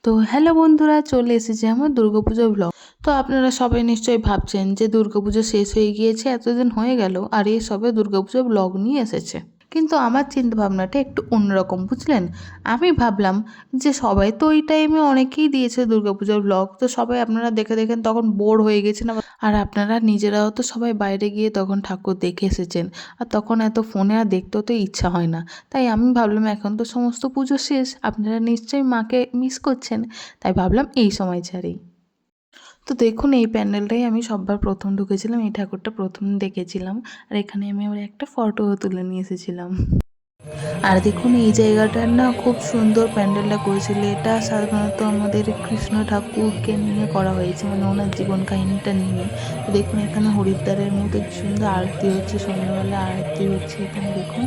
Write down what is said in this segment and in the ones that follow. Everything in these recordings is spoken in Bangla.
তো হ্যালো বন্ধুরা, চলে এসেছে আমার দুর্গাপুজোর ব্লগ। তো আপনারা সবাই নিশ্চয়ই ভাবছেন যে দুর্গাপুজো শেষ হয়ে গিয়েছে, এতদিন হয়ে গেল আর এই সবে দুর্গাপুজোর ব্লগ নিয়ে এসেছে। কিন্তু আমার চিন্তা ভাবনাটা একটু অন্যরকম, বুঝলেন। আমি ভাবলাম যে সবাই তো ওই টাইমে অনেকেই দিয়েছে দুর্গাপুজোর ব্লগ, তো সবাই আপনারা দেখে দেখেন তখন বোর হয়ে গেছেন। আর আপনারা নিজেরাও তো সবাই বাইরে গিয়ে তখন ঠাকুর দেখে এসেছেন, আর তখন এত ফোনে আর দেখতেও তো ইচ্ছা হয় না। তাই আমি ভাবলাম এখন তো সমস্ত পুজো শেষ, আপনারা নিশ্চয়ই মাকে মিস করছেন, তাই ভাবলাম এই সময় ছাড়ি। তো দেখুন, এই প্যান্ডেলটাই আমি সববার প্রথম ঢুকেছিলাম, এই ঠাকুরটা প্রথম দেখেছিলাম। আর এখানে আমি আবার একটা ফটোও তুলে নিয়ে এসেছিলাম। আর দেখুন, এই জায়গাটার না খুব সুন্দর প্যান্ডেলটা করেছিল। এটা সাধারণত আমাদের কৃষ্ণ ঠাকুরকে নিয়ে করা হয়েছে, মানে ওনার জীবন কাহিনীটা নিয়ে। তো দেখুন, এখানে হরিদ্বারের মধ্যে কি সুন্দর আরতি হচ্ছে, সন্ধ্যাবেলা আরতি হচ্ছে এখানে দেখুন।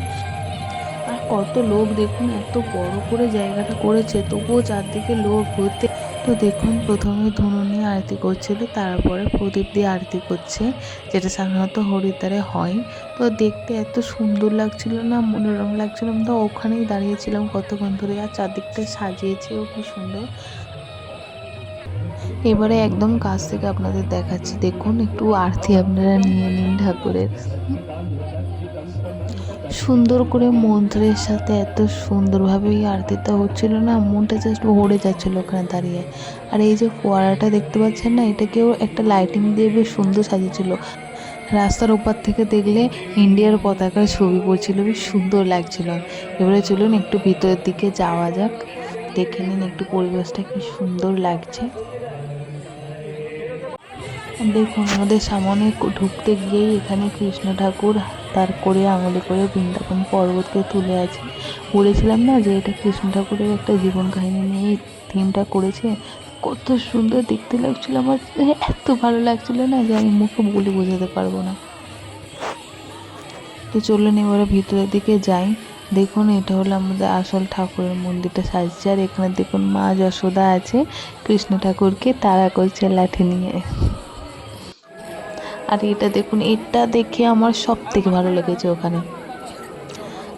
আর কত লোক দেখুন, এত বড় করে জায়গাটা করেছে, তবুও চারদিকে লোক ভর্তি। তো দেখুন, প্রথমে ধুনো নিয়ে আরতি করছিল, তারপরে প্রদীপ দিয়ে আরতি করছে, যেটা সাধারণত হরিদ্বারে হয়। তো দেখতে এত সুন্দর লাগছিল না, মনোরম লাগছিল। তো ওখানেই দাঁড়িয়েছিলাম কতক্ষণ ধরে, আর চারদিকটা সাজিয়েছেও খুব সুন্দর। এবারে একদম কাছ থেকে আপনাদের দেখাচ্ছি, দেখুন একটু আরতি আপনারা নিয়ে নিন ঠাকুরের। সুন্দর করে মন্ত্রের সাথে এত সুন্দরভাবে এই আরতিটা হচ্ছিল না, মনটা জাস্ট ভরে যাচ্ছিল ওখানে দাঁড়িয়ে। আর এই যে ফোয়ারাটা দেখতে পাচ্ছেন না, এটাকেও একটা লাইটিং দিয়ে বেশ সুন্দর সাজিয়েছিল। রাস্তার ওপার থেকে দেখলে ইন্ডিয়ার পতাকার ছবি পড়ছিল, বেশ সুন্দর লাগছিল। এবারে চলুন একটু ভিতরের দিকে যাওয়া যাক, দেখে নিন একটু পরিবেশটা কি সুন্দর লাগছে। দেখুন, আমাদের সামনে ঢুকতে গিয়েই এখানে কৃষ্ণ ঠাকুর তার করে আঙুলে করে বৃন্দাবন পর্বতকে তুলে আছে। বলেছিলাম না যে এটা কৃষ্ণ ঠাকুরের একটা জীবন কাহিনী নিয়ে থিমটা করেছে। কত সুন্দর দেখতে লাগছিল, আমার এত ভালো লাগছিল না যে আমি মুখে বলে বোঝাতে পারবো না। তো চলুন এবারে ভিতরের দিকে যাই। দেখুন, এটা হলো আমাদের আসল ঠাকুরের মন্দিরটা সাজছে। আর এখানে দেখুন মা যশোদা আছে, কৃষ্ণ ঠাকুরকে তাড়া করছে লাঠি নিয়ে। আর এটা দেখুন, এটা দেখে আমার সব থেকে ভালো লেগেছে। ওখানে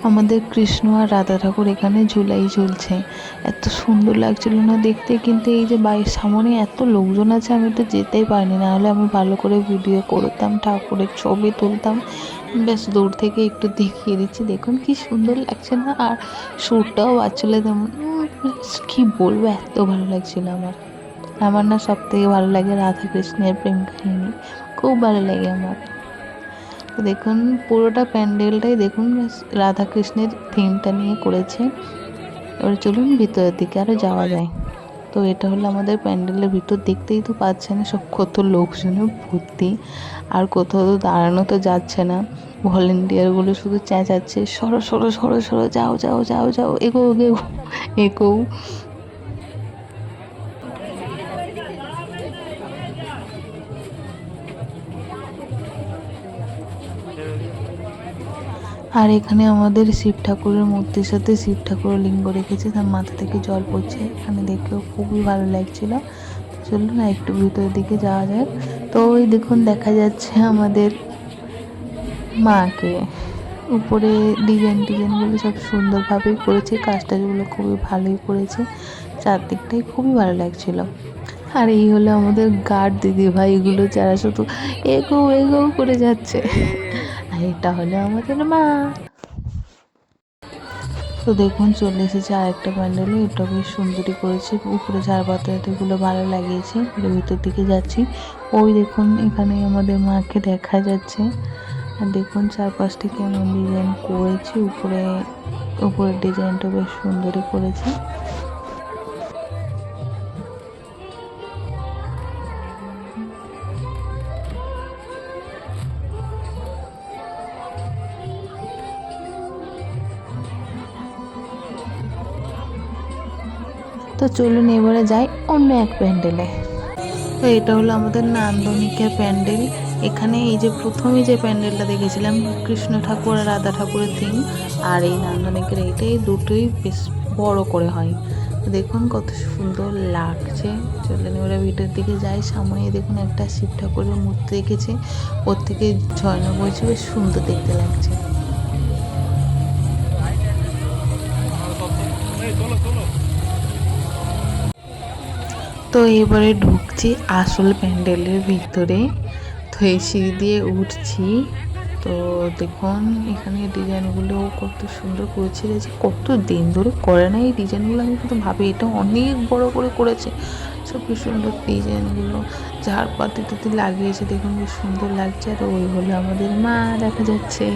আমাদের কৃষ্ণ আর রাধা ঠাকুর এখানে ঝুলাই ঝুলছে, এত সুন্দর লাগছিল না দেখতে। কিন্তু এই যে বাড়ির সামনে এত লোকজন আছে, আমি তো যেতেই পারিনি, না হলে আমি ভালো করে ভিডিও করতাম, ঠাকুরের ছবি তুলতাম। বেশ দূর থেকে একটু দেখিয়ে দিচ্ছি, দেখুন কি সুন্দর লাগছে না। আর সুরটাও বাচ্চলে তেমন, কি বলবো, এত ভালো লাগছিল আমার। আমার না সব থেকে ভালো লাগে রাধা কৃষ্ণের প্রেম কাহিনী, খুব ভালো লাগে আমার। তো দেখুন, পুরোটা প্যান্ডেলটাই দেখুন রাধা কৃষ্ণের থিমটা নিয়ে করেছে। এবার চলুন ভিতরের দিকে আরও যাওয়া যায়। তো এটা হলো আমাদের প্যান্ডেলের ভিতর, দেখতেই তো পাচ্ছেন সব কত লোকজনে ভর্তি। আর কোথাও তো দাঁড়ানো তো যাচ্ছে না, ভলেন্টিয়ারগুলো শুধু চেঁচাচ্ছে, সরো সরো সরো সরো, যাও যাও যাও যাও, এগো এগো এগো। আর এখানে আমাদের শিব ঠাকুরের মূর্তির সাথে শিব ঠাকুরের লিঙ্গ রেখেছে, তার মাথা থেকে জল পড়ছে, এখানে দেখেও খুবই ভালো লাগছিল। চলুন না একটু ভিতরের দিকে যাওয়া যাক। তো ওই দেখুন দেখা যাচ্ছে আমাদের মাকে, উপরে ডিজাইনগুলো সব সুন্দরভাবেই করেছে, কাজটাজগুলো খুবই ভালোই করেছে, চারদিকটাই খুবই ভালো লাগছিল। আর এই হলো আমাদের গার্ড দিদি ভাইগুলো, যারা শুধু এগো এগো করে যাচ্ছে। আর এটা হলো আমাদের মা। তো দেখুন, চলে এসেছে আরেকটা প্যান্ডেলে, এটা বেশ সুন্দরই করেছে, উপরে ঝাড়বাতিগুলো ভালো লাগিয়েছে। ভিতর দিকে যাচ্ছি, ওই দেখুন এখানে আমাদের মাকে দেখা যাচ্ছে। আর দেখুন চারপাশটা কেমন ডিজাইন করেছে, উপরের ডিজাইনটা বেশ সুন্দরই করেছে। তো চলুন এবারে যাই অন্য এক প্যান্ডেলে। তো এটা হলো আমাদের নান্দনিকের প্যান্ডেল। এখানে এই যে প্রথমে যে প্যান্ডেলটা দেখেছিলাম কৃষ্ণ ঠাকুর আর রাধা ঠাকুরের থিম, আর এই নান্দনিকের এইটাই দুটোই বেশ বড় করে হয়। দেখুন কত সুন্দর লাগছে। চলুন এবারে ভিতরের দিকে যাই। সামনে দেখুন একটা শিব ঠাকুরের মূর্তি রেখেছে, ওর থেকে ঝর্ণা বইছে, বেশ সুন্দর দেখতে লাগছে। তো এবারে ঢুকছি আসল প্যান্ডেলের ভিতরে। তো এই সিঁড়ি দিয়ে উঠছি। তো দেখুন এখানে ডিজাইনগুলো কত সুন্দর করেছে, যে কত দিন ধরে করে না এই ডিজাইনগুলো। আমি শুধু ভাবি এটা অনেক বড় করে করেছে। সব কি সুন্দর ডিজাইনগুলো, ঝাড়পাতি টাতি লাগিয়েছে, দেখুন কি সুন্দর লাগছে। আর ওই হলো আমাদের মা দেখা যাচ্ছে।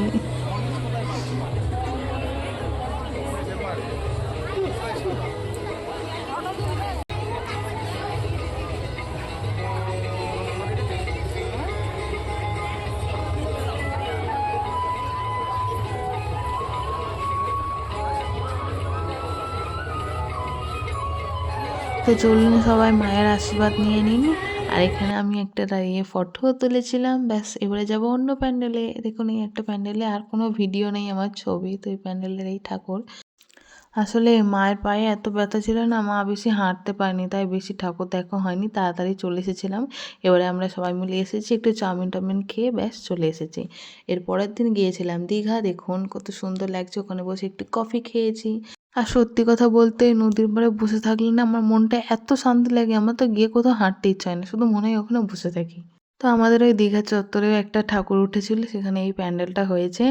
তো চলুন সবাই মায়ের আশীর্বাদ নিয়ে নিন। আর এখানে আমি একটা দাঁড়িয়ে ফটো তুলেছিলাম। ব্যাস এবারে যাব অন্য প্যান্ডেলে। দেখুন এই একটা প্যান্ডেলে আর কোনো ভিডিও নেই আমার, ছবি। তো এই প্যান্ডেলের এই ঠাকুর। আসলে মায়ের পায়ে এত ব্যথা ছিল না, মা বেশি হাঁটতে পারেনি, তাই বেশি ঠাকুর দেখা হয়নি, তাড়াতাড়ি চলে এসেছিলাম। এবারে আমরা সবাই মিলে এসেছি, একটু চাউমিন টাউমিন খেয়ে ব্যাস চলে এসেছি। এর পরের দিন গিয়েছিলাম দীঘা। দেখুন কত সুন্দর লাগছে, ওখানে বসে একটু কফি খেয়েছি। আর সত্যি কথা বলতে নদীর পাড়ে বসে থাকলে না আমার মনটা এত শান্তি লাগে, আমার তো গিয়ে কোথাও হাঁটতে ইচ্ছা হয় না, শুধু মনে হয় ওখানে বসে থাকি। তো আমাদের ওই দীঘা চত্বরেও একটা ঠাকুর উঠেছিল, সেখানে এই প্যান্ডেলটা হয়েছে।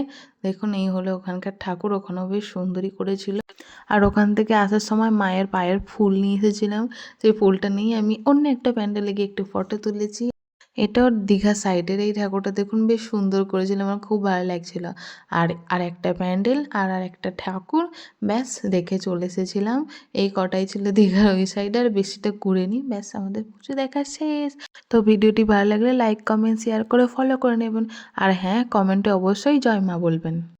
দেখুন এই হলো ওখানকার ঠাকুর, ওখানেও বেশ সুন্দরই করেছিল। আর ওখান থেকে আসার সময় মায়ের পায়ের ফুল নিয়ে এসেছিলাম। সেই ফুলটা নিয়ে আমি অন্য একটা প্যান্ডেলে গিয়ে একটু ফটো তুলেছি। এটাও দীঘা সাইডের এই ঠাকুরটা দেখুন বেশ সুন্দর করেছিল, আমার খুব ভালো লাগছিল। আর একটা প্যান্ডেল আর একটা ঠাকুর, ব্যাস দেখে চলে এসেছিলাম। এই কটাই ছিল দীঘার ওই সাইডে, আর বেশিটা ঘুরিনি। ব্যাস আমাদের পুজো দেখা শেষ। তো ভিডিওটি ভালো লাগলে লাইক কমেন্ট শেয়ার করে ফলো করে নেবেন। আর হ্যাঁ, কমেন্টে অবশ্যই জয় মা বলবেন।